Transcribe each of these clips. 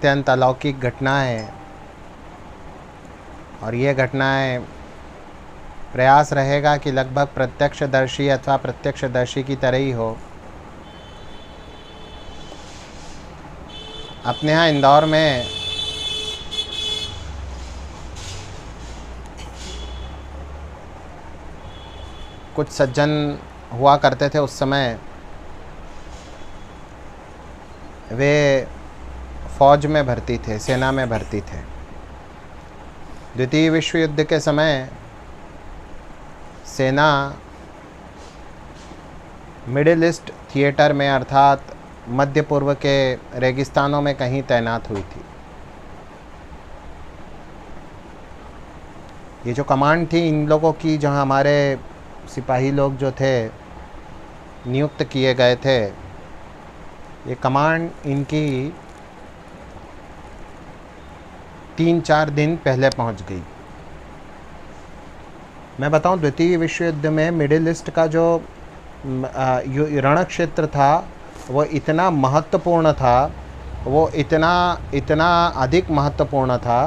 अत्यंत अलौकिक घटनाएं और ये घटनाएं प्रयास रहेगा कि लगभग प्रत्यक्षदर्शी अथवा प्रत्यक्षदर्शी की तरह ही हो। अपने यहाँ इंदौर में कुछ सज्जन हुआ करते थे। उस समय वे फौज में भर्ती थे, सेना में भर्ती थे। द्वितीय विश्व युद्ध के समय सेना मिडिल ईस्ट थिएटर में अर्थात मध्य पूर्व के रेगिस्तानों में कहीं तैनात हुई थी। ये जो कमांड थी इन लोगों की, जहाँ हमारे सिपाही लोग जो थे नियुक्त किए गए थे, ये कमांड इनकी 3-4 दिन पहले पहुंच गई। मैं बताऊं, द्वितीय विश्व युद्ध में मिडिल ईस्ट का जो रण क्षेत्र था वो इतना महत्वपूर्ण था, वो इतना अधिक महत्वपूर्ण था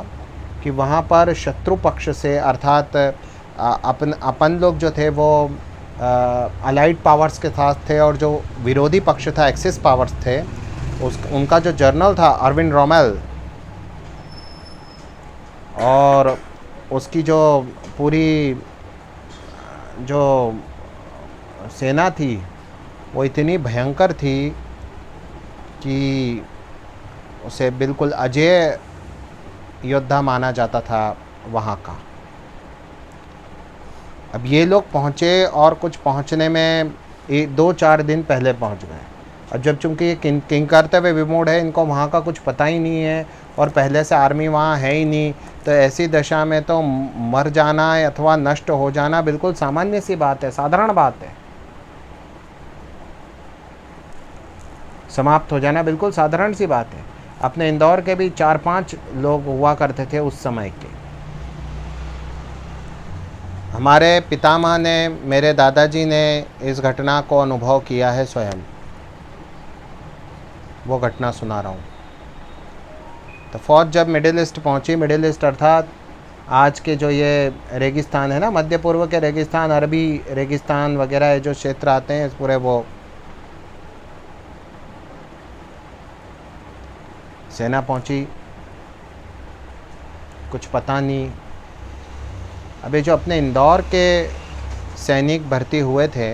कि वहाँ पर शत्रु पक्ष से अर्थात अपन लोग जो थे वो अलाइड पावर्स के साथ थे, और जो विरोधी पक्ष था एक्सिस पावर्स थे, उनका जो जनरल था अरविंद रोमेल, और उसकी जो पूरी जो सेना थी वो इतनी भयंकर थी कि उसे बिल्कुल अजेय योद्धा माना जाता था वहाँ का। अब ये लोग पहुँचे और कुछ पहुँचने में 2-4 दिन पहले पहुँच गए। और जब चूँकि ये किंग कर्तव्य विमूढ़ है, इनको वहाँ का कुछ पता ही नहीं है और पहले से आर्मी वहाँ है ही नहीं, तो ऐसी दशा में तो मर जाना अथवा नष्ट हो जाना बिल्कुल सामान्य सी बात है, साधारण बात है। समाप्त हो जाना बिल्कुल साधारण सी बात है। अपने इंदौर के भी 4-5 लोग हुआ करते थे उस समय के। हमारे पितामह ने, मेरे दादाजी ने इस घटना को अनुभव किया है स्वयं। वो घटना सुना रहा हूँ। तो फौज जब मिडिल ईस्ट पहुँची, मिडिल ईस्ट अर्थात आज के जो ये रेगिस्तान है ना, मध्य पूर्व के रेगिस्तान, अरबी रेगिस्तान वगैरह जो क्षेत्र आते हैं, इस पूरे वो सेना पहुंची। कुछ पता नहीं। अभी जो अपने इंदौर के सैनिक भर्ती हुए थे,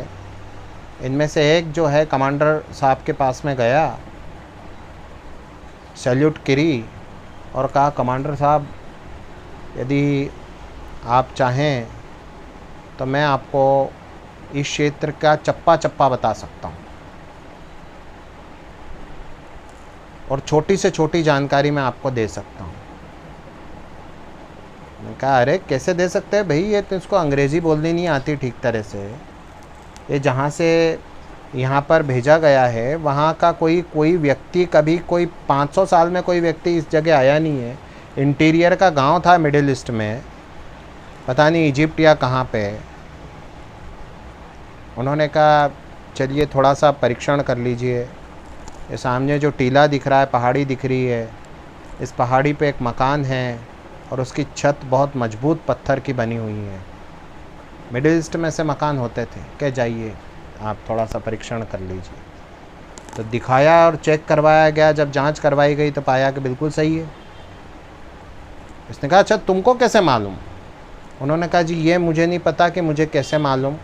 इनमें से एक जो है कमांडर साहब के पास में गया, सैल्यूट करी और कहा, कमांडर साहब यदि आप चाहें तो मैं आपको इस क्षेत्र का चप्पा चप्पा बता सकता हूँ और छोटी से छोटी जानकारी मैं आपको दे सकता हूँ। मैंने कहा, अरे कैसे दे सकते हैं भाई, ये तो इसको अंग्रेज़ी बोलनी नहीं आती ठीक तरह से। ये जहाँ से यहाँ पर भेजा गया है वहाँ का कोई व्यक्ति, कभी कोई 500 साल में कोई व्यक्ति इस जगह आया नहीं है। इंटीरियर का गांव था मिडिल ईस्ट में, पता नहीं इजिप्ट या कहाँ पे। उन्होंने कहा, चलिए थोड़ा सा परीक्षण कर लीजिए। ये सामने जो टीला दिख रहा है, पहाड़ी दिख रही है, इस पहाड़ी पे एक मकान है और उसकी छत बहुत मजबूत पत्थर की बनी हुई है। मिडिल ईस्ट में से मकान होते थे। क्या जाइए आप थोड़ा सा परीक्षण कर लीजिए। तो दिखाया और चेक करवाया गया। जब जांच करवाई गई तो पाया कि बिल्कुल सही है। इसने कहा, अच्छा तुमको कैसे मालूम? उन्होंने कहा, जी ये मुझे नहीं पता कि मुझे कैसे मालूम,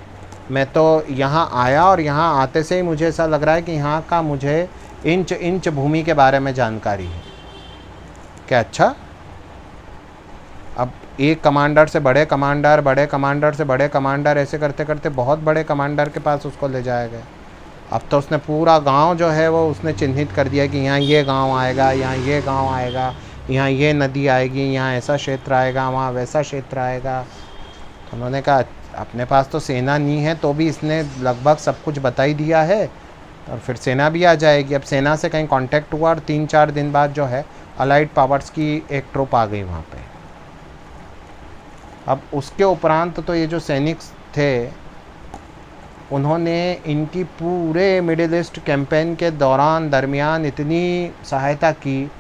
मैं तो यहाँ आया और यहाँ आते से ही मुझे ऐसा लग रहा है कि यहाँ का मुझे इंच इंच भूमि के बारे में जानकारी है। क्या? अच्छा। अब एक कमांडर से बड़े कमांडर, बड़े कमांडर से बड़े कमांडर, ऐसे करते करते बहुत बड़े कमांडर के पास उसको ले जाया गया। अब तो उसने पूरा गांव जो है वो उसने चिन्हित कर दिया कि यहाँ ये गांव आएगा, यहाँ ये गांव आएगा, यहाँ ये नदी आएगी, यहाँ ऐसा क्षेत्र आएगा, वहाँ वैसा क्षेत्र आएगा। तो उन्होंने कहा, अपने पास तो सेना नहीं है तो भी इसने लगभग सब कुछ बता ही दिया है, और फिर सेना भी आ जाएगी। अब सेना से कहीं कांटेक्ट हुआ और 3-4 दिन बाद जो है अलाइड पावर्स की एक ट्रुप आ गई वहाँ पे। अब उसके उपरांत तो ये जो सैनिक थे, उन्होंने इनकी पूरे मिडिल ईस्ट कैंपेन के दौरान दरमियान इतनी सहायता की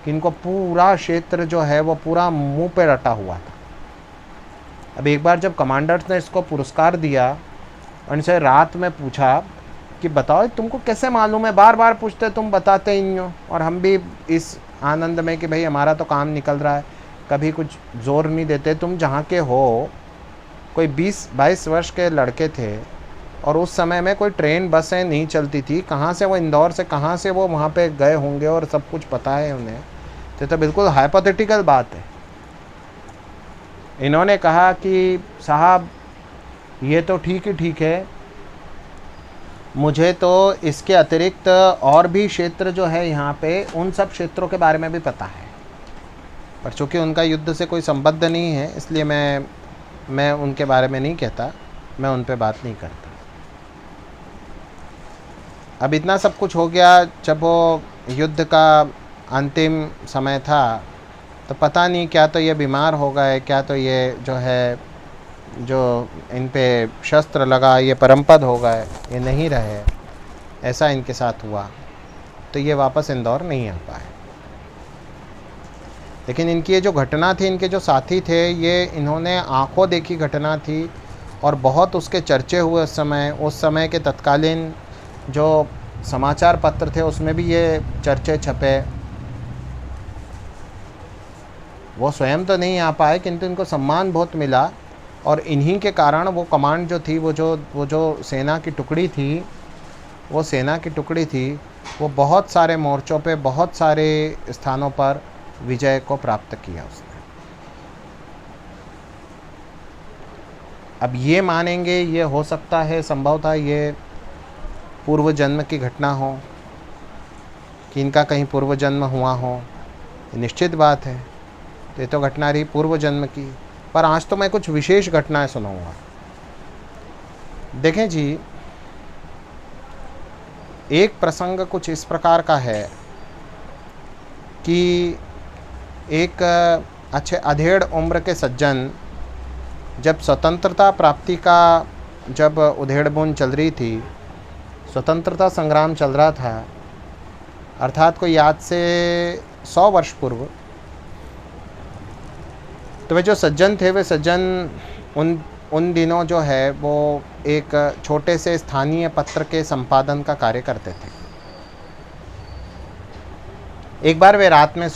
कि इनको पूरा क्षेत्र जो है वो पूरा मुंह पे रटा हुआ था। अब एक बार जब कमांडर्स ने इसको पुरस्कार दिया और इनसे रात में पूछा कि बताओ तुमको कैसे मालूम है, बार बार पूछते तुम बताते ही नहीं हो, और हम भी इस आनंद में कि भाई हमारा तो काम निकल रहा है, कभी कुछ ज़ोर नहीं देते। तुम जहाँ के हो, कोई 20-22 वर्ष के लड़के थे और उस समय में कोई ट्रेन बसें नहीं चलती थी, कहाँ से वो इंदौर से कहाँ से वो वहाँ पे गए होंगे और सब कुछ पता है उन्हें, तो बिल्कुल हाइपोथेटिकल बात है। इन्होंने कहा कि साहब ये तो ठीक ही ठीक है, मुझे तो इसके अतिरिक्त और भी क्षेत्र जो है यहाँ पे उन सब क्षेत्रों के बारे में भी पता है, पर चूँकि उनका युद्ध से कोई संबंध नहीं है इसलिए मैं उनके बारे में नहीं कहता, मैं उन पे बात नहीं करता। अब इतना सब कुछ हो गया, जब वो युद्ध का अंतिम समय था तो पता नहीं क्या तो ये बीमार हो गए, क्या तो ये जो है जो इन पे शस्त्र लगा ये परमपद हो गए, ये नहीं रहे, ऐसा इनके साथ हुआ, तो ये वापस इंदौर नहीं आ पाए। लेकिन इनकी ये जो घटना थी, इनके जो साथी थे, ये इन्होंने आंखों देखी घटना थी और बहुत उसके चर्चे हुए उस समय के तत्कालीन जो समाचार पत्र थे उसमें भी ये चर्चे छपे। वो स्वयं तो नहीं आ पाए किंतु इनको सम्मान बहुत मिला, और इन्हीं के कारण वो कमांड जो थी, वो जो सेना की टुकड़ी थी, वो बहुत सारे मोर्चों पे बहुत सारे स्थानों पर विजय को प्राप्त किया उसने। अब ये मानेंगे, ये हो सकता है संभवतः ये पूर्व जन्म की घटना हो, कि इनका कहीं पूर्व जन्म हुआ हो, निश्चित बात है, तो ये तो घटना रही पूर्व जन्म की। पर आज तो मैं कुछ विशेष घटनाएं सुनाऊंगा। देखें जी, एक प्रसंग कुछ इस प्रकार का है कि एक अच्छे अधेड़ उम्र के सज्जन, जब स्वतंत्रता प्राप्ति का जब उधेड़-बुन चल रही थी, स्वतंत्रता संग्राम चल रहा था, अर्थात कोई आज से 100 वर्ष पूर्व, तो वे जो सज्जन थे, वे सज्जन उन दिनों जो है वो एक छोटे से स्थानीय पत्र के संपादन का कार्य करते थे। एक बार वे रात में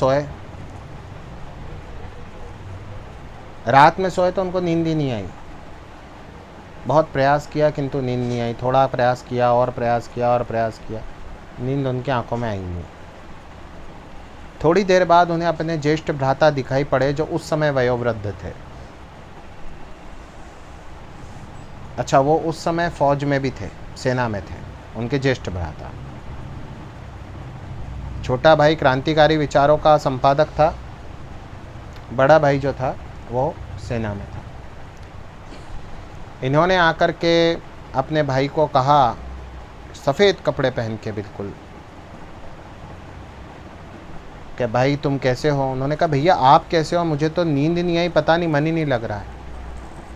सोए तो उनको नींद ही नहीं आई। बहुत प्रयास किया किंतु नींद नहीं आई, थोड़ा प्रयास किया और प्रयास किया, नींद उनकी आंखों में आई नहीं। थोड़ी देर बाद उन्हें अपने ज्येष्ठ भ्राता दिखाई पड़े, जो उस समय वयोवृद्ध थे। अच्छा, वो उस समय फौज में भी थे, सेना में थे, उनके ज्येष्ठ भ्राता। छोटा भाई क्रांतिकारी विचारों का संपादक था, बड़ा भाई जो था वो सेना में था। इन्होंने आकर के अपने भाई को कहा, सफ़ेद कपड़े पहन के बिल्कुल, कि भाई तुम कैसे हो? उन्होंने कहा भैया आप कैसे हो? मुझे तो नींद नहीं आई, पता नहीं मन ही नहीं लग रहा है।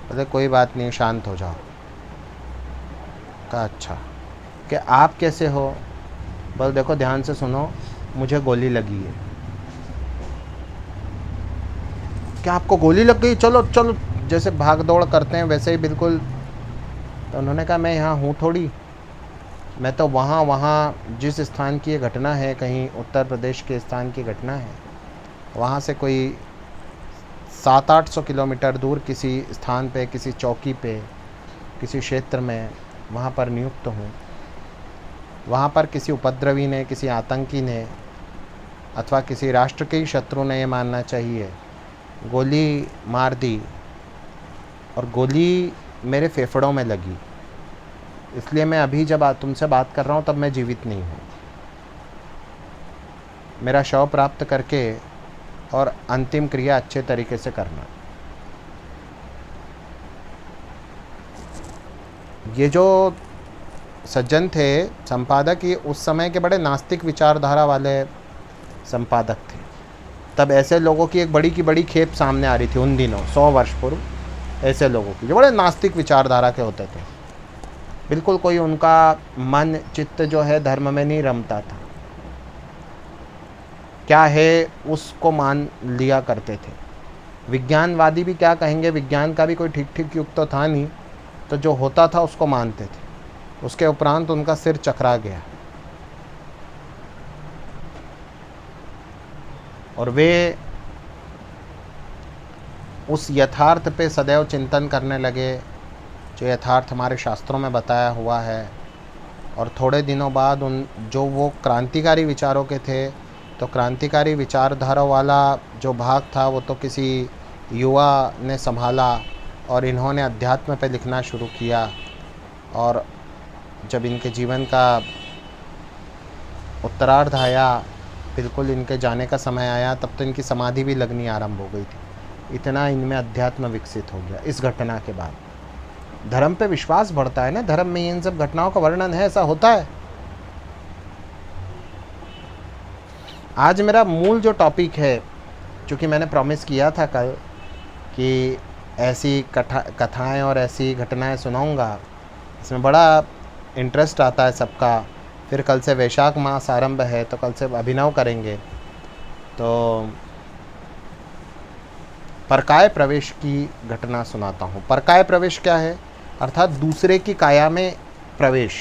बोले कोई बात नहीं, शांत हो जाओ। कहा अच्छा, कि आप कैसे हो? बोले देखो ध्यान से सुनो, मुझे गोली लगी है। क्या आपको गोली लग गई? चलो चलो, जैसे भाग दौड़ करते हैं वैसे ही बिल्कुल। तो उन्होंने कहा मैं यहाँ हूँ थोड़ी, मैं तो वहाँ जिस स्थान की ये घटना है, कहीं उत्तर प्रदेश के स्थान की घटना है, वहाँ से कोई 700-800 किलोमीटर दूर किसी स्थान पे, किसी चौकी पे, किसी क्षेत्र में वहाँ पर नियुक्त हूँ। वहाँ पर किसी उपद्रवी ने, किसी आतंकी ने अथवा किसी राष्ट्र के ही शत्रु ने, ये मानना चाहिए, गोली मार दी और गोली मेरे फेफड़ों में लगी, इसलिए मैं अभी जब तुमसे बात कर रहा हूँ तब मैं जीवित नहीं हूँ। मेरा शव प्राप्त करके और अंतिम क्रिया अच्छे तरीके से करना। ये जो सज्जन थे संपादक, ये उस समय के बड़े नास्तिक विचारधारा वाले संपादक थे। तब ऐसे लोगों की एक बड़ी की बड़ी खेप सामने आ रही थी उन दिनों, 100 वर्ष पूर्व, ऐसे लोगों की जो बड़े नास्तिक विचारधारा के होते थे। बिल्कुल कोई उनका मन चित्त जो है धर्म में नहीं रमता था। क्या है उसको मान लिया करते थे। विज्ञानवादी भी क्या कहेंगे, विज्ञान का भी कोई ठीक ठीक युग तो था नहीं, तो जो होता था उसको मानते थे। उसके उपरांत उनका सिर चकरा गया और वे उस यथार्थ पे सदैव चिंतन करने लगे जो यथार्थ हमारे शास्त्रों में बताया हुआ है। और थोड़े दिनों बाद उन जो वो क्रांतिकारी विचारों के थे, तो क्रांतिकारी विचारधारा वाला जो भाग था वो तो किसी युवा ने संभाला और इन्होंने अध्यात्म पे लिखना शुरू किया। और जब इनके जीवन का उत्तरार्ध आया, बिल्कुल इनके जाने का समय आया, तब तो इनकी समाधि भी लगनी आरंभ हो गई थी। इतना इनमें अध्यात्म विकसित हो गया इस घटना के बाद। धर्म पे विश्वास बढ़ता है ना, धर्म में इन सब घटनाओं का वर्णन है, ऐसा होता है। आज मेरा मूल जो टॉपिक है, चूँकि मैंने प्रॉमिस किया था कल कि ऐसी कथाएं और ऐसी घटनाएं सुनाऊंगा, इसमें बड़ा इंटरेस्ट आता है सबका। फिर कल से वैशाख मास आरंभ है, तो कल से अभिनव करेंगे। तो परकाय प्रवेश की घटना सुनाता हूँ। परकाय प्रवेश क्या है? अर्थात दूसरे की काया में प्रवेश,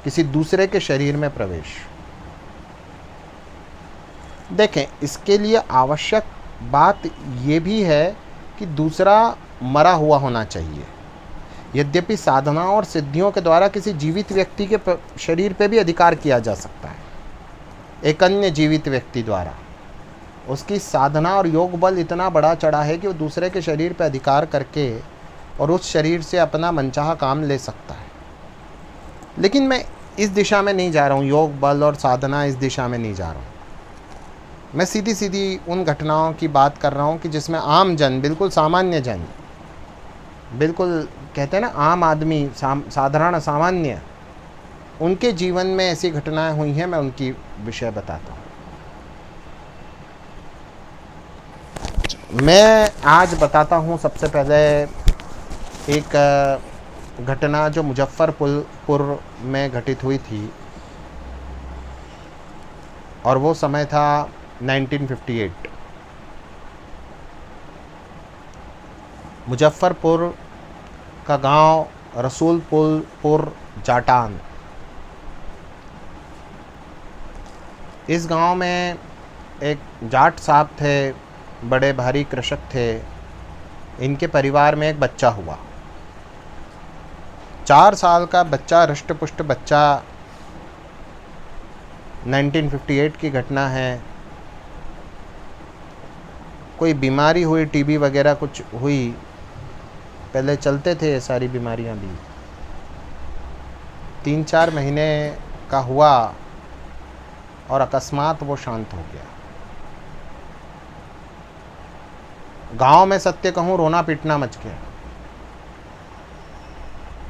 किसी दूसरे के शरीर में प्रवेश। देखें, इसके लिए आवश्यक बात ये भी है कि दूसरा मरा हुआ होना चाहिए। यद्यपि साधना और सिद्धियों के द्वारा किसी जीवित व्यक्ति के शरीर पे भी अधिकार किया जा सकता है। एक अन्य जीवित व्यक्ति द्वारा उसकी साधना और योग बल इतना बड़ा चढ़ा है कि वो दूसरे के शरीर पे अधिकार करके और उस शरीर से अपना मनचाहा काम ले सकता है। लेकिन मैं इस दिशा में नहीं जा रहा हूँ, योग बल और साधना इस दिशा में नहीं जा रहा हूँ। मैं सीधी सीधी उन घटनाओं की बात कर रहा हूँ कि जिसमें आम जन, बिल्कुल सामान्य जन, बिल्कुल कहते हैं ना आम आदमी, साधारण सामान्य, उनके जीवन में ऐसी घटनाएं हुई हैं। मैं उनकी विषय बताता हूँ। मैं आज बताता हूँ सबसे पहले एक घटना जो मुजफ्फरपुर में घटित हुई थी, और वो समय था 1958। मुजफ्फरपुर का गांव रसूलपुर जाटान। इस गांव में एक जाट साहब थे, बड़े भारी कृषक थे। इनके परिवार में एक बच्चा हुआ, 4 साल का बच्चा, हृष्ट-पुष्ट बच्चा। 1958 की घटना है। कोई बीमारी हुई, टीबी वगैरह कुछ हुई, पहले चलते थे ये सारी बीमारियां भी। 3-4 महीने का हुआ और अकस्मात वो शांत हो गया। गांव में सत्य कहूँ रोना पीटना मच गया।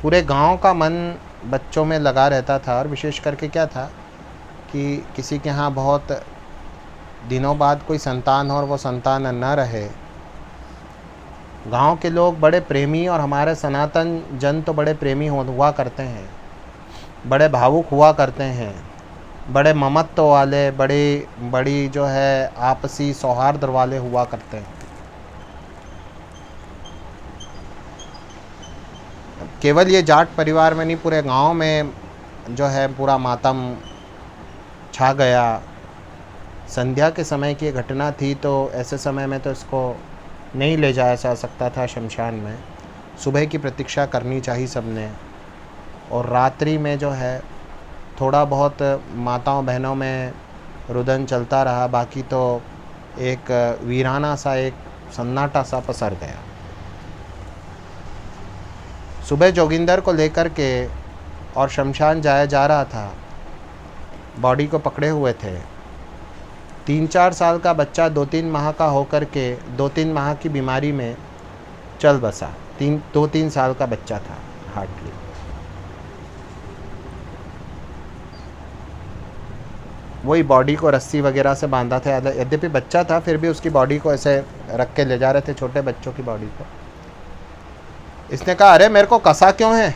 पूरे गांव का मन बच्चों में लगा रहता था। और विशेष करके क्या था कि किसी के यहाँ बहुत दिनों बाद कोई संतान हो और वो संतान न रहे। गांव के लोग बड़े प्रेमी, और हमारे सनातन जन तो बड़े प्रेमी हुआ करते हैं, बड़े भावुक हुआ करते हैं, बड़े ममत्व वाले, बड़ी जो है आपसी सौहार्द वाले हुआ करते हैं। केवल ये जाट परिवार में नहीं, पूरे गांव में जो है पूरा मातम छा गया। संध्या के समय की घटना थी, तो ऐसे समय में तो इसको नहीं ले जाया जा सकता था शमशान में। सुबह की प्रतीक्षा करनी चाहिए सबने। और रात्रि में जो है थोड़ा बहुत माताओं बहनों में रुदन चलता रहा, बाकी तो एक वीराना सा, एक सन्नाटा सा पसर गया। सुबह जोगिंदर को लेकर के और शमशान जाया जा रहा था, बॉडी को पकड़े हुए थे। 3-4 साल का बच्चा 2-3 माह का होकर के 2-3 माह की बीमारी में चल बसा। 2-3 साल का बच्चा था हार्डली। वही बॉडी को रस्सी वगैरह से बांधा था। यद्यपि बच्चा था, फिर भी उसकी बॉडी को ऐसे रख के ले जा रहे थे, छोटे बच्चों की बॉडी को। इसने कहा, अरे मेरे को कसा क्यों है,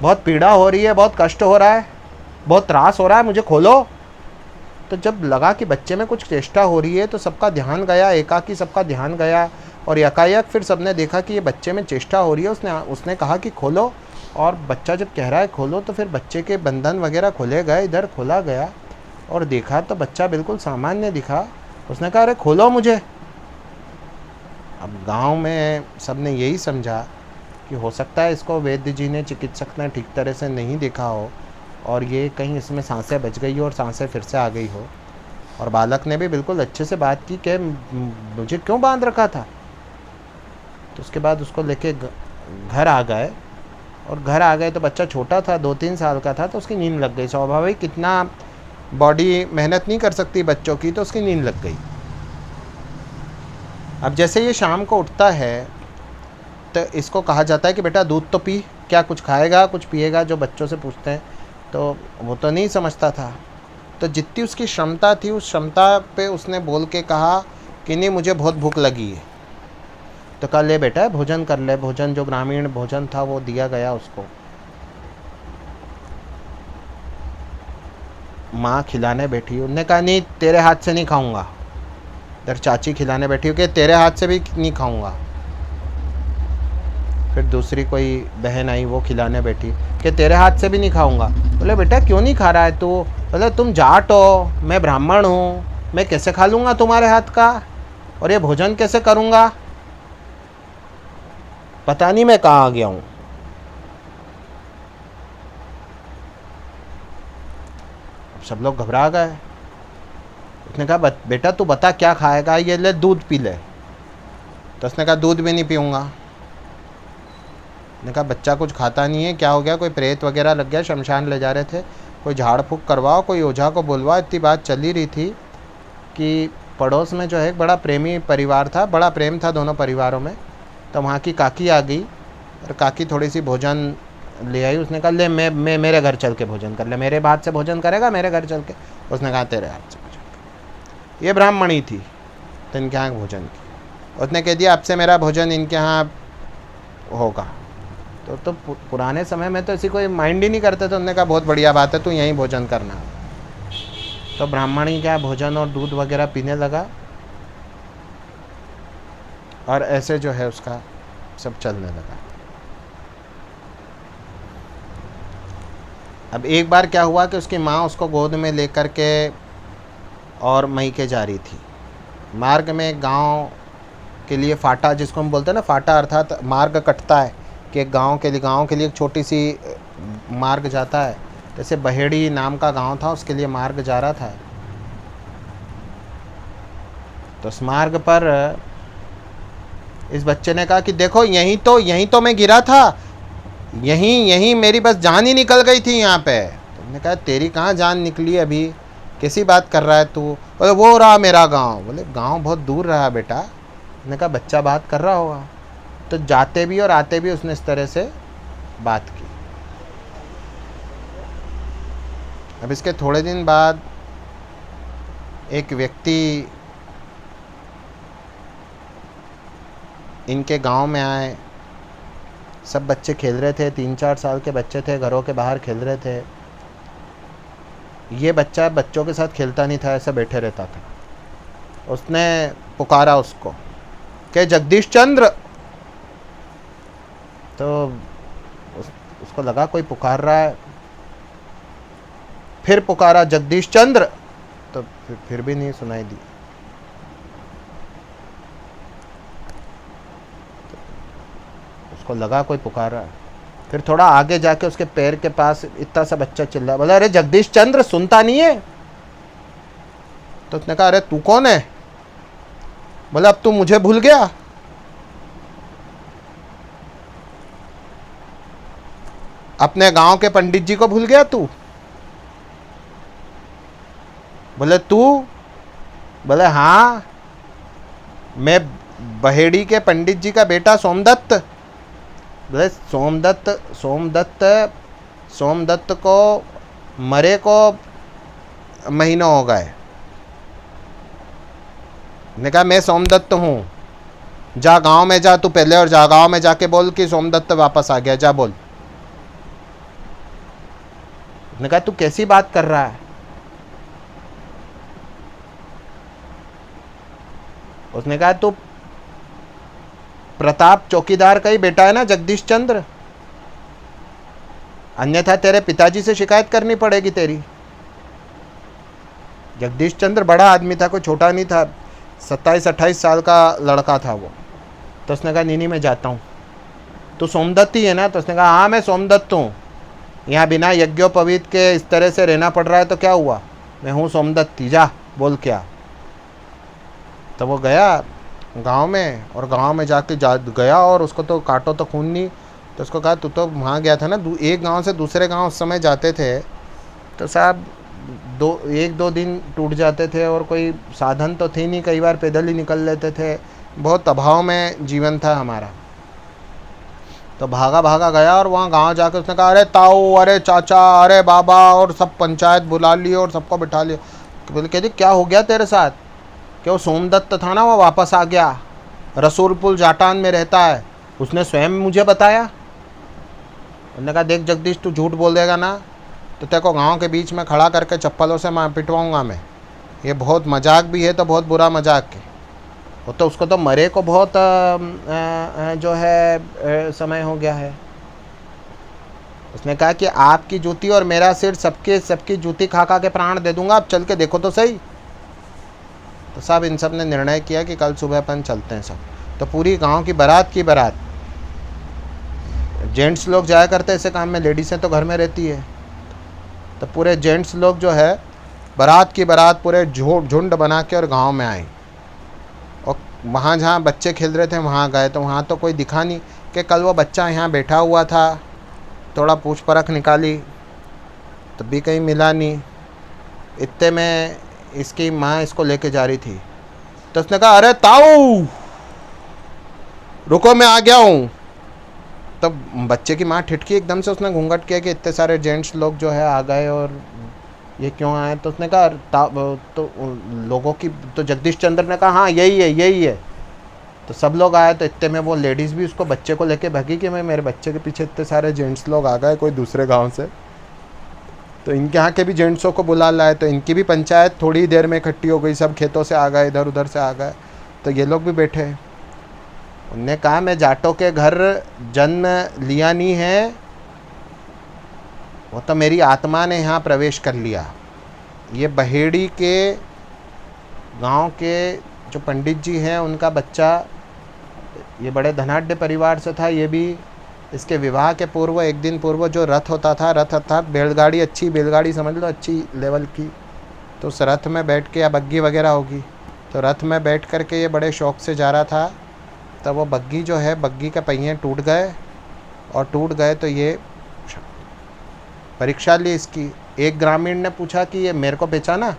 बहुत पीड़ा हो रही है, बहुत कष्ट हो रहा है, बहुत त्रास हो रहा है, मुझे खोलो। तो जब लगा कि बच्चे में कुछ चेष्टा हो रही है तो सबका ध्यान गया, एकाकी सबका ध्यान गया, और एकाएक फिर सबने देखा कि ये बच्चे में चेष्टा हो रही है। उसने कहा कि खोलो, और बच्चा जब कह रहा है खोलो तो फिर बच्चे के बंधन वगैरह खोले गए, इधर खोला गया और देखा तो बच्चा बिल्कुल सामान्य दिखा। उसने कहा अरे खोलो मुझे। अब गांव में सबने यही समझा कि हो सकता है इसको वैद्य जी ने, चिकित्सक ने ठीक तरह से नहीं देखा हो और ये कहीं इसमें सांसें बच गई हो और सांसें फिर से आ गई हो। और बालक ने भी बिल्कुल अच्छे से बात की कि मुझे क्यों बांध रखा था। तो उसके बाद उसको लेके घर आ गए, और घर आ गए तो बच्चा छोटा था, 2-3 साल का था, तो उसकी नींद लग गई। स्वाभाविक इतना बॉडी मेहनत नहीं कर सकती बच्चों की, तो उसकी नींद लग गई। अब जैसे ये शाम को उठता है तो इसको कहा जाता है कि बेटा दूध तो पी, क्या कुछ खाएगा कुछ पिएगा, जो बच्चों से पूछते हैं। तो वो तो नहीं समझता था, तो जितनी उसकी क्षमता थी उस क्षमता पे उसने बोल के कहा कि नहीं मुझे बहुत भूख लगी है। तो कहा ले बेटा भोजन कर ले। भोजन जो ग्रामीण भोजन था वो दिया गया उसको। माँ खिलाने बैठी, उनने कहा नहीं तेरे हाथ से नहीं खाऊंगा। इधर चाची खिलाने बैठी कि तेरे हाथ से भी नहीं खाऊंगा। फिर दूसरी कोई बहन आई, वो खिलाने बैठी कि तेरे हाथ से भी नहीं खाऊंगा। बोले बेटा क्यों नहीं खा रहा है तू? बोले तुम जाट हो, मैं ब्राह्मण हूँ, मैं कैसे खा लूँगा तुम्हारे हाथ का, और ये भोजन कैसे करूँगा? पता नहीं मैं कहाँ आ गया हूँ। सब लोग घबरा गए। उसने कहा बेटा तू बता क्या खाएगा, ये ले दूध पी ले। तो उसने कहा दूध भी नहीं पीऊँगा। ने कहा बच्चा कुछ खाता नहीं है, क्या हो गया, कोई प्रेत वगैरह लग गया, शमशान ले जा रहे थे, कोई झाड़ फूँक करवाओ, कोई ओझा को बुलवाओ। इतनी बात चल ही रही थी कि पड़ोस में जो है एक बड़ा प्रेमी परिवार था, बड़ा प्रेम था दोनों परिवारों में। तो वहाँ की काकी आ गई और काकी थोड़ी सी भोजन ले आई। उसने कहा ले मैं मेरे घर चल के भोजन कर ले, मेरे हाथ से भोजन करेगा मेरे घर चल के। उसने कहा तेरे हाथ से भोजन। ये ब्राह्मणी थी तो इनके यहाँ भोजन की। उसने कह दिया अब से मेरा भोजन इनके यहाँ होगा। तो पुराने समय में तो ऐसी कोई माइंड ही नहीं करते थे। उन्होंने कहा बहुत बढ़िया बात है, तू यहीं भोजन करना। तो ब्राह्मणी क्या भोजन और दूध वगैरह पीने लगा, और ऐसे जो है उसका सब चलने लगा। अब एक बार क्या हुआ कि उसकी माँ उसको गोद में लेकर के और मैके जा रही थी। मार्ग में गांव के लिए फाटा, जिसको हम बोलते हैं ना फाटा, अर्थात मार्ग कटता है कि गांव के लिए एक छोटी सी मार्ग जाता है। जैसे बहेड़ी नाम का गांव था, उसके लिए मार्ग जा रहा था। तो उस मार्ग पर इस बच्चे ने कहा कि देखो यहीं तो मैं गिरा था, यहीं मेरी बस जान ही निकल गई थी यहाँ पे। तुमने कहा तेरी कहाँ जान निकली, अभी कैसी बात कर रहा है तू? बोले वो रहा मेरा गांव। बोले गांव बहुत दूर रहा बेटा। मैंने कहा बच्चा बात कर रहा होगा। तो जाते भी और आते भी उसने इस तरह से बात की। अब इसके थोड़े दिन बाद एक व्यक्ति इनके गांव में आए। सब बच्चे खेल रहे थे, 3-4 साल के बच्चे थे, घरों के बाहर खेल रहे थे। ये बच्चा बच्चों के साथ खेलता नहीं था, ऐसा बैठे रहता था। उसने पुकारा उसको कि जगदीश चंद्र। तो उसको लगा कोई पुकार रहा है, फिर पुकारा जगदीश चंद्र, तो फिर भी नहीं सुनाई दी। उसको लगा कोई पुकार रहा है। फिर थोड़ा आगे जाके उसके पैर के पास इतना सा बच्चा चिल्ला, बोला अरे जगदीश चंद्र सुनता नहीं है? तो उसने कहा अरे तू कौन है? बोला अब तू मुझे भूल गया? अपने गांव के पंडित जी को भूल गया तू? बोले तू? बोले हाँ, मैं बहेड़ी के पंडित जी का बेटा सोमदत्त। बोले सोमदत्त को मरे को महीनों हो गए। ने कहा मैं सोमदत्त हूँ, जा गांव में जा तू पहले, और जा गांव में जाके बोल कि सोमदत्त वापस आ गया, जा बोल। ने कहा तू कैसी बात कर रहा है? उसने कहा तू प्रताप चौकीदार का ही बेटा है ना, जगदीश चंद्र, अन्यथा तेरे पिताजी से शिकायत करनी पड़ेगी तेरी। जगदीश चंद्र बड़ा आदमी था, कोई छोटा नहीं था, 27-28 साल का लड़का था वो। तो उसने कहा नहीं नहीं मैं जाता हूँ। तो सोमदत्त ही है ना? तो उसने कहा हाँ मैं सोमदत्त हूँ, यहाँ बिना यज्ञोपवीत के इस तरह से रहना पड़ रहा है तो क्या हुआ, मैं हूँ सोमदत्त, जा बोल क्या। तो वो गया गांव में, और गांव में जाके गया, और उसको तो काटो तो खून नहीं। तो उसको कहा तू तो वहाँ गया था ना, एक गांव से दूसरे गांव उस समय जाते थे तो साहब 1-2 दिन टूट जाते थे, और कोई साधन तो थे नहीं, कई बार पैदल ही निकल लेते थे, बहुत अभाव में जीवन था हमारा। तो भागा भागा गया, और वहाँ गांव जाकर उसने कहा अरे ताऊ, अरे चाचा, अरे बाबा, और सब पंचायत बुला ली और सबको बिठा लिया। बोले कहती क्या हो गया तेरे साथ? कि वो सोमदत्त था ना, वो वापस आ गया, रसूलपुर जाटान में रहता है, उसने स्वयं मुझे बताया। उन्होंने कहा देख जगदीश तू झूठ बोल देगा ना तो तेरे को गांव के बीच में खड़ा करके चप्पलों से पिटवाऊंगा मैं। ये बहुत मजाक भी है तो बहुत बुरा मजाक है। वो तो उसको तो मरे को बहुत जो है समय हो गया है। उसने कहा कि आपकी जूती और मेरा सिर सबकी जूती खा खा के प्राण दे दूंगा, आप चल के देखो तो सही। तो साहब इन सब ने निर्णय किया कि कल सुबह अपन चलते हैं सब। तो पूरी गांव की बारात जेंट्स लोग जाया करते ऐसे काम में, लेडीज़ें तो घर में रहती है। तो पूरे जेंट्स लोग जो है बारात की बारात पूरे झुंड बना के और गांव में आए, और वहाँ जहाँ बच्चे खेल रहे थे वहाँ गए। तो वहाँ तो कोई दिखा नहीं कि कल वो बच्चा यहाँ बैठा हुआ था। थोड़ा पूछ परख निकाली तब भी कहीं मिला नहीं। इतने में इसकी माँ इसको लेके जा रही थी, तो उसने कहा अरे ताऊ रुको मैं आ गया हूँ। तब बच्चे की माँ ठिठकी एकदम से, उसने घूंघट किया कि इतने सारे जेंट्स लोग जो है आ गए और ये क्यों आए। तो उसने कहा तो लोगों की, तो जगदीश चंद्र ने कहा हाँ यही है। तो सब लोग आए। तो इतने में वो लेडीज़ भी उसको बच्चे को लेके भागी कि मैं मेरे बच्चे के पीछे इतने सारे जेंट्स लोग आ गए कोई दूसरे गांव से, तो इनके यहाँ के भी जेंट्सों को बुला लाए। तो इनकी भी पंचायत थोड़ी देर में इकट्ठी हो गई, सब खेतों से आ गए, इधर उधर से आ गए। तो ये लोग भी बैठे। उनने कहा मैं जाटों के घर जन्म लिया नहीं है, वो तो मेरी आत्मा ने यहाँ प्रवेश कर लिया। ये बहेड़ी के गांव के जो पंडित जी हैं उनका बच्चा, ये बड़े धनाढ्य परिवार से था। ये भी इसके विवाह के पूर्व, एक दिन पूर्व जो रथ होता था, रथ अर्थात बैलगाड़ी, अच्छी बैलगाड़ी समझ लो, अच्छी लेवल की, तो उस रथ में बैठ के, या बग्गी वगैरह होगी, तो रथ में बैठ कर के ये बड़े शौक़ से जा रहा था। तब वो बग्गी जो है, बग्गी के पहिए टूट गए, और टूट गए तो ये परीक्षा ली इसकी। एक ग्रामीण ने पूछा कि ये मेरे को पहचाना,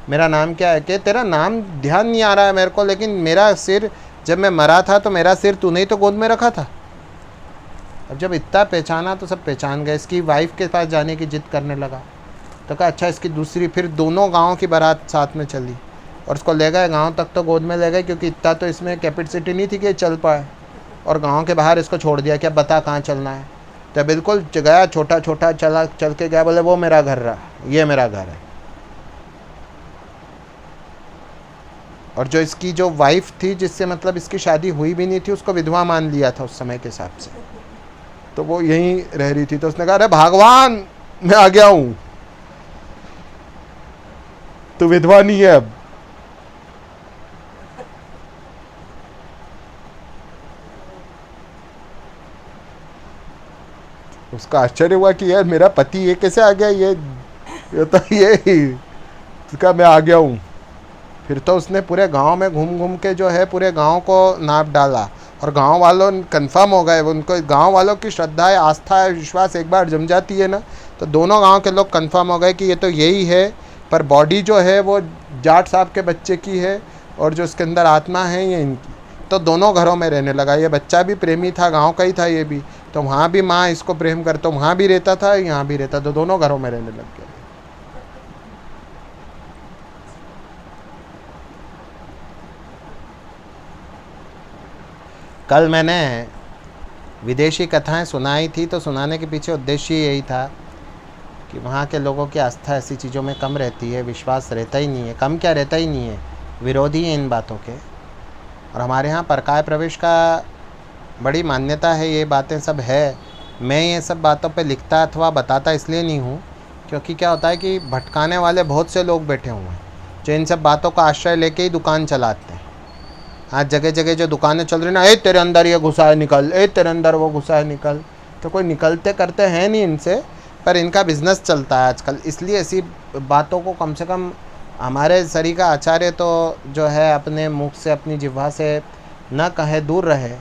मेरा नाम क्या है? कि तेरा नाम ध्यान नहीं आ रहा है मेरे को, लेकिन मेरा सिर जब मैं मरा था तो मेरा सिर तूने ही तो गोद में रखा था। अब जब इतना पहचाना तो सब पहचान गए। इसकी वाइफ के पास जाने की जिद करने लगा। तो कहा अच्छा इसकी दूसरी, फिर दोनों गाँव की बारात साथ में चली और उसको ले गए गाँव तक, तो गोद में ले गए, क्योंकि इतना तो इसमें कैपेसिटी नहीं थी कि चल पाए। और गाँव के बाहर इसको छोड़ दिया कि अब बता कहाँ चलना है। तो बिल्कुल गया, छोटा छोटा चल के गया, बोले वो मेरा घर रहा, ये मेरा घर है। और जो इसकी जो वाइफ थी, जिससे मतलब इसकी शादी हुई भी नहीं थी, उसको विधवा मान लिया था उस समय के हिसाब से, तो वो यहीं रह रही थी। तो उसने कहा अरे भगवान मैं आ गया हूँ, तो विधवा नहीं है अब। उसका आश्चर्य हुआ कि यार मेरा पति ये कैसे आ गया, ये तो ये उसका मैं आ गया हूँ। फिर तो उसने पूरे गांव में घूम घूम के जो है पूरे गांव को नाप डाला, और गांव वालों कंफर्म हो गए। उनको गांव वालों की श्रद्धा है, आस्था है, विश्वास एक बार जम जाती है ना, तो दोनों गांव के लोग कंफर्म हो गए कि ये तो यही है। पर बॉडी जो है वो जाट साहब के बच्चे की है, और जो इसके अंदर आत्मा है ये इनकी। तो दोनों घरों में रहने लगा। ये बच्चा भी प्रेमी था, गांव का ही था ये भी, तो वहाँ भी माँ इसको प्रेम कर, तो वहाँ भी रहता था, यहाँ भी रहता, तो दोनों घरों में रहने लग गया। कल मैंने विदेशी कथाएं सुनाई थी, तो सुनाने के पीछे उद्देश्य यही था कि वहाँ के लोगों की आस्था ऐसी चीज़ों में कम रहती है, विश्वास रहता ही नहीं है, कम क्या रहता ही नहीं है, विरोधी हैं इन बातों के। और हमारे यहाँ परकाय प्रवेश का बड़ी मान्यता है, ये बातें सब है। मैं ये सब बातों पे लिखता अथवा बताता इसलिए नहीं हूँ क्योंकि क्या होता है कि भटकाने वाले बहुत से लोग बैठे हुए हैं जो इन सब बातों का आश्रय लेके ही दुकान चलाते हैं। आज जगह जगह जो दुकानें चल रही ना, ए तेरे अंदर ये घुसा है निकल, ए तेरे अंदर वो घुसा है निकल, तो कोई निकलते करते हैं नहीं इनसे, पर इनका बिजनेस चलता है आजकल। इसलिए ऐसी बातों को कम से कम हमारे शरीर का आचार्य तो जो है अपने मुख से अपनी जिह्वा से न कहे, दूर रहे।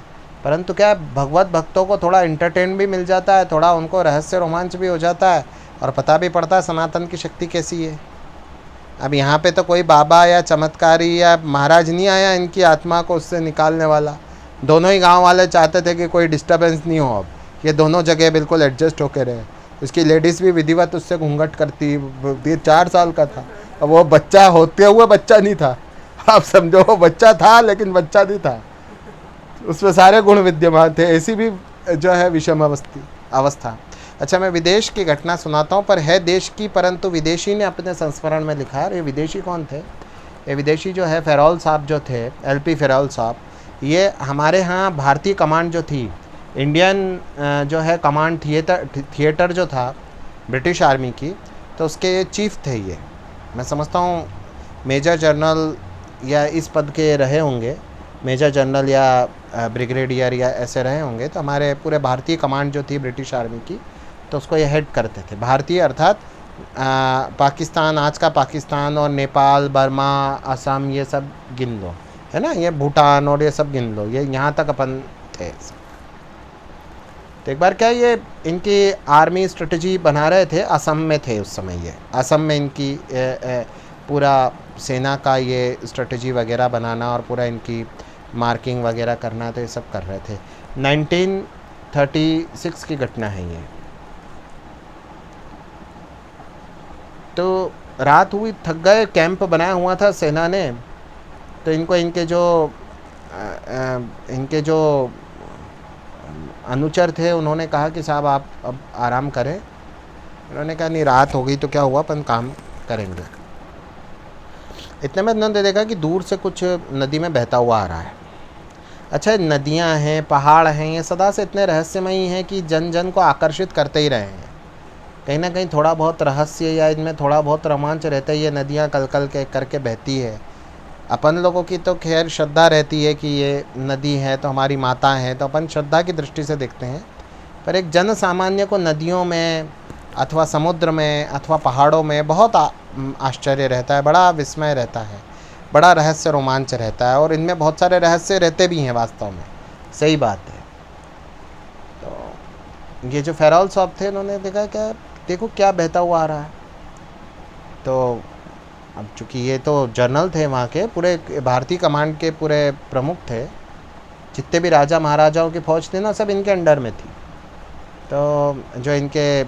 परंतु क्या भगवत भक्तों को थोड़ा इंटरटेन भी मिल जाता है, थोड़ा उनको रहस्य रोमांच भी हो जाता है और पता भी पड़ता है सनातन की शक्ति कैसी है। अब यहाँ पे तो कोई बाबा या चमत्कारी या महाराज नहीं आया इनकी आत्मा को उससे निकालने वाला। दोनों ही गांव वाले चाहते थे कि कोई डिस्टर्बेंस नहीं हो, अब ये दोनों जगह बिल्कुल एडजस्ट होकर रहे। उसकी लेडीज़ भी विधिवत उससे घूंघट करती। ये 4 साल का था, अब वो बच्चा होते हुए बच्चा नहीं था, आप समझो वो बच्चा था लेकिन बच्चा नहीं था, उसमें सारे गुण विद्यमान थे। ऐसी भी जो है विषम अवस्था। अच्छा, मैं विदेश की घटना सुनाता हूँ, पर है देश की, परंतु विदेशी ने अपने संस्मरण में लिखा है। ये विदेशी कौन थे? ये विदेशी जो है फेरोल साहब जो थे, LP फेरोल साहब, ये हमारे यहाँ भारतीय कमांड जो थी, इंडियन जो है कमांड थिएटर जो था ब्रिटिश आर्मी की, तो उसके चीफ थे ये। मैं समझता हूँ मेजर जनरल या इस पद के रहे होंगे, मेजर जनरल या ब्रिगेडियर या ऐसे रहे होंगे। तो हमारे पूरे भारतीय कमांड जो थी ब्रिटिश आर्मी की, तो उसको ये हेड करते थे। भारतीय अर्थात पाकिस्तान, आज का पाकिस्तान और नेपाल, बर्मा, असम, ये सब गिन लो, है ना, ये भूटान और ये सब गिन लो, ये यहाँ तक अपन थे। तो एक बार क्या ये इनकी आर्मी स्ट्रेटजी बना रहे थे, असम में थे उस समय, ये असम में इनकी पूरा सेना का ये स्ट्रेटजी वगैरह बनाना और पूरा इनकी मार्किंग वगैरह करना, तो ये सब कर रहे थे। 1936 की घटना है ये। तो रात हुई, थक गए, कैंप बनाया हुआ था सेना ने, तो इनको इनके जो अनुचर थे उन्होंने कहा कि साहब आप अब आराम करें। उन्होंने कहा नहीं, रात हो गई तो क्या हुआ, अपन काम करेंगे। इतने में उन्होंने देखा कि दूर से कुछ नदी में बहता हुआ आ रहा है। अच्छा, नदियां हैं, पहाड़ हैं, ये सदा से इतने रहस्यमयी हैं कि जन जन को आकर्षित करते ही रहे हैं। कहीं ना कहीं थोड़ा बहुत रहस्य या इनमें थोड़ा बहुत रोमांच रहता है। ये नदियाँ कल कल के करके बहती है। अपन लोगों की तो खैर श्रद्धा रहती है कि ये नदी है तो हमारी माता है, तो अपन श्रद्धा की दृष्टि से देखते हैं। पर एक जन सामान्य को नदियों में अथवा समुद्र में अथवा पहाड़ों में बहुत आश्चर्य रहता है, बड़ा विस्मय रहता है, बड़ा रहस्य रोमांच रहता है, और इनमें बहुत सारे रहस्य रहते भी हैं वास्तव में, सही बात है। तो ये जो फेरोल साहब थे, उन्होंने देखा क्या, देखो क्या बहता हुआ आ रहा है। तो अब चूँकि ये तो जनरल थे वहाँ के, पूरे भारतीय कमांड के पूरे प्रमुख थे, जितने भी राजा महाराजाओं की फ़ौज थी ना, सब इनके अंडर में थी। तो जो इनके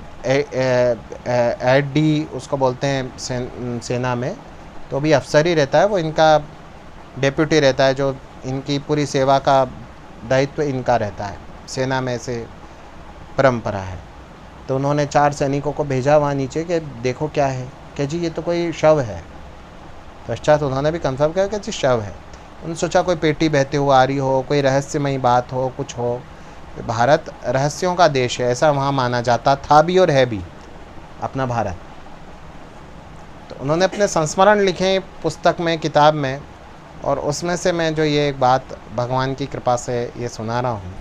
AD उसको बोलते हैं सेना में, तो भी अफसर ही रहता है, वो इनका डेप्यूटी रहता है, जो इनकी पूरी सेवा का दायित्व इनका रहता है, सेना में से परंपरा है। तो उन्होंने 4 सैनिकों को भेजा वहाँ नीचे कि देखो क्या है, कि जी ये तो कोई शव है। पश्चात उन्होंने भी कंफर्म किया कि जी शव है। उन्होंने सोचा कोई पेटी बहते हुए आ रही हो, कोई रहस्यमयी बात हो, कुछ हो। भारत रहस्यों का देश है, ऐसा वहाँ माना जाता था भी और है भी अपना भारत। तो उन्होंने अपने संस्मरण लिखे पुस्तक में, किताब में, और उसमें से मैं जो ये एक बात भगवान की कृपा से ये सुना रहा हूँ।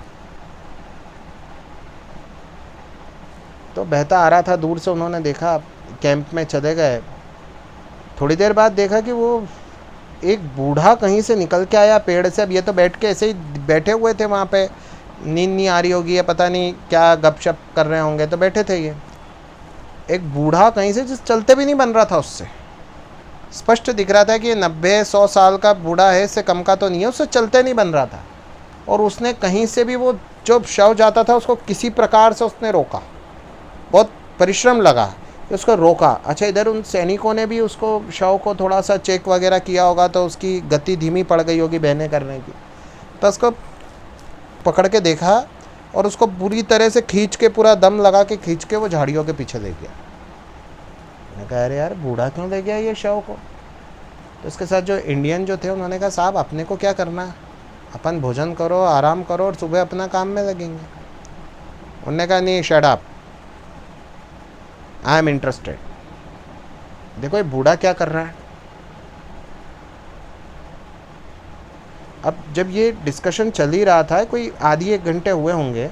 तो बहता आ रहा था दूर से, उन्होंने देखा, कैंप में चले गए। थोड़ी देर बाद देखा कि वो एक बूढ़ा कहीं से निकल के आया पेड़ से। अब ये तो बैठ के ऐसे ही बैठे हुए थे वहाँ पे, नींद नहीं आ रही होगी या पता नहीं क्या गपशप कर रहे होंगे, तो बैठे थे ये। एक बूढ़ा कहीं से, जिस चलते भी नहीं बन रहा था उससे, स्पष्ट दिख रहा था कि ये 90-100 साल का बूढ़ा है, इससे कम का तो नहीं है, उससे चलते नहीं बन रहा था। और उसने कहीं से भी, वो जो शव जाता था उसको किसी प्रकार से उसने रोका, बहुत परिश्रम लगा उसको रोका। अच्छा, इधर उन सैनिकों ने भी उसको, शव को थोड़ा सा चेक वगैरह किया होगा, तो उसकी गति धीमी पड़ गई होगी बहने करने की। तो उसको पकड़ के देखा और उसको पूरी तरह से खींच के, पूरा दम लगा के खींच के वो झाड़ियों के पीछे ले गया। मैंने कहा अरे यार, बूढ़ा क्यों ले गया ये शव को? तो उसके साथ जो इंडियन जो थे, उन्होंने कहा साहब अपने को क्या करना है, अपन भोजन करो, आराम करो और सुबह अपना काम में लगेंगे। उन्होंने कहा नहीं, shut up, I am interested. देखो ये बूढ़ा क्या कर रहा है। अब जब ये डिस्कशन चल ही रहा था, कोई आधी एक घंटे हुए होंगे,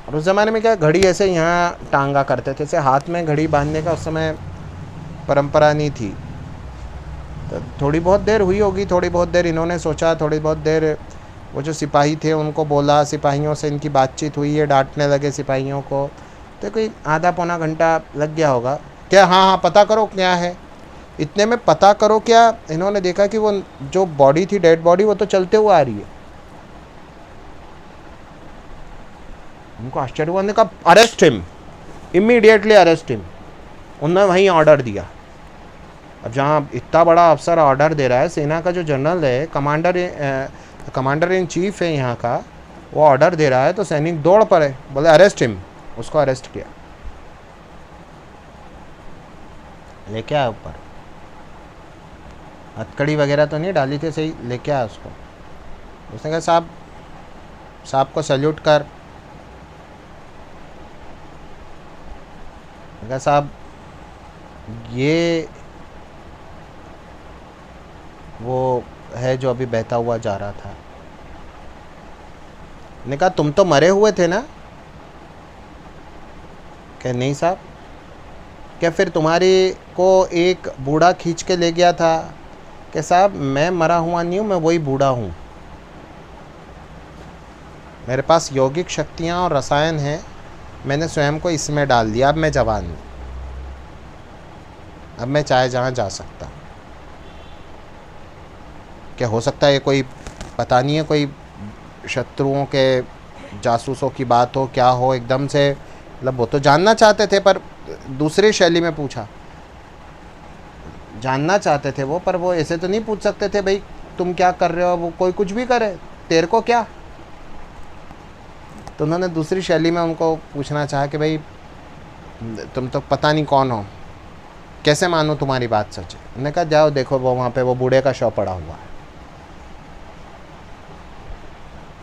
और उस ज़माने में क्या घड़ी ऐसे यहाँ टांगा करते थे, ऐसे हाथ में घड़ी बांधने का उस समय परंपरा नहीं थी। तो थोड़ी बहुत देर हुई होगी, थोड़ी बहुत देर इन्होंने सोचा, थोड़ी बहुत देर वो जो सिपाही थे उनको बोला, सिपाहियों से इनकी बातचीत हुई, ये डांटने लगे सिपाहियों को, तो कोई आधा पौना घंटा लग गया होगा। क्या, हाँ हाँ पता करो क्या है। इतने में पता करो क्या, इन्होंने देखा कि वो जो बॉडी थी, डेड बॉडी, वो तो चलते हुए आ रही है। उनको आश्चर्य हुआ, उन्होंने कहा arrest him, immediately arrest him. उन्होंने वहीं ऑर्डर दिया। अब जहाँ इतना बड़ा अफसर ऑर्डर दे रहा है, सेना का जो जनरल है, कमांडर इन चीफ है यहाँ का, वो ऑर्डर दे रहा है, तो सैनिक दौड़ पड़े, बोले अरेस्ट हिम। उसको अरेस्ट किया, लेके आया ऊपर। हथकड़ी वगैरह तो नहीं डाली थी, सही लेके आया उसको। उसने कहा साहब को सैल्यूट कर। कहा साहब ये वो है जो अभी बहता हुआ जा रहा था। ने कहा तुम तो मरे हुए थे ना। क्या नहीं साहब। क्या फिर तुम्हारी को एक बूढ़ा खींच के ले गया था। कि साहब मैं मरा हुआ नहीं हूँ, मैं वही बूढ़ा हूँ। मेरे पास यौगिक शक्तियाँ और रसायन हैं, मैंने स्वयं को इसमें डाल दिया। अब मैं जवान हूँ, अब मैं चाहे जहाँ जा सकता। क्या हो सकता है ये कोई, पता नहीं है, कोई शत्रुओं के जासूसों की बात हो, क्या हो एकदम से। मतलब वो तो जानना चाहते थे, पर दूसरी शैली में पूछा। जानना चाहते थे वो, पर वो ऐसे तो नहीं पूछ सकते थे भाई तुम क्या कर रहे हो, वो कोई कुछ भी करे, तेरे को क्या। तो उन्होंने दूसरी शैली में उनको पूछना चाहा कि भाई तुम तो पता नहीं कौन हो, कैसे मानूं तुम्हारी बात सच है। उन्होंने कहा जाओ देखो, वो वहाँ पे वो बूढ़े का शव पड़ा हुआ है।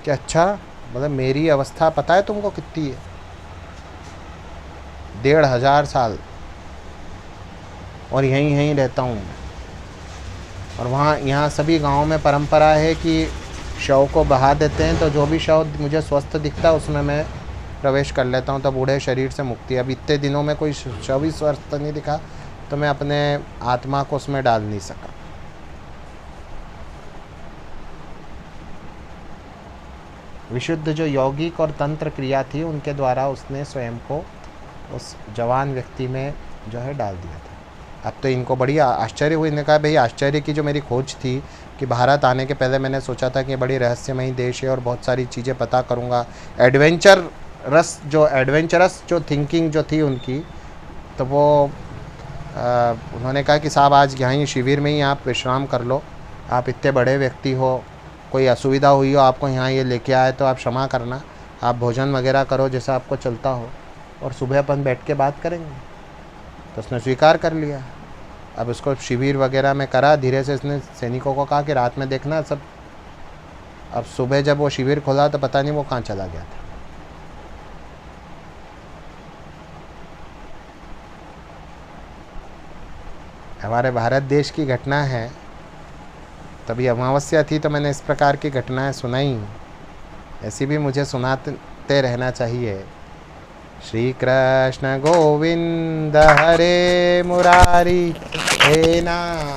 क्या अच्छा, मतलब मेरी अवस्था पता है तुमको कितनी है, 1500 साल, और यहीं यहीं रहता हूँ। और वहाँ यहाँ सभी गाँवों में परंपरा है कि शव को बहा देते हैं, तो जो भी शव मुझे स्वस्थ दिखता है उसमें मैं प्रवेश कर लेता हूँ, तो बूढ़े शरीर से मुक्ति। अब इतने दिनों में कोई शव ही स्वस्थ नहीं दिखा, तो मैं अपने आत्मा को उसमें डाल नहीं सका। विशुद्ध जो यौगिक और तंत्र क्रिया थी, उनके द्वारा उसने स्वयं को उस जवान व्यक्ति में जो है डाल दिया था। अब तो इनको बड़ी आश्चर्य हुई। इन्होंने कहा भाई आश्चर्य की जो मेरी खोज थी कि भारत आने के पहले मैंने सोचा था कि ये बड़ी रहस्यमयी देश है और बहुत सारी चीज़ें पता करूँगा, एडवेंचरस जो थिंकिंग जो थी उनकी, तो वो उन्होंने कहा कि साहब आज यहाँ शिविर में ही आप विश्राम कर लो, आप इतने बड़े व्यक्ति हो, कोई असुविधा हुई हो आपको यहाँ ये लेके आए तो आप क्षमा करना, आप भोजन वगैरह करो जैसा आपको चलता हो, और सुबह अपन बैठ के बात करेंगे। तो उसने स्वीकार कर लिया। अब उसको शिविर वगैरह में करा, धीरे से इसने सैनिकों को कहा कि रात में देखना सब। अब सुबह जब वो शिविर खोला तो पता नहीं वो कहाँ चला गया था। हमारे भारत देश की घटना है, तभी अमावस्या थी तो मैंने इस प्रकार की घटनाएं सुनाई। ऐसी भी मुझे सुनाते रहना चाहिए। श्री कृष्ण गोविंद हरे मुरारी हे नाम।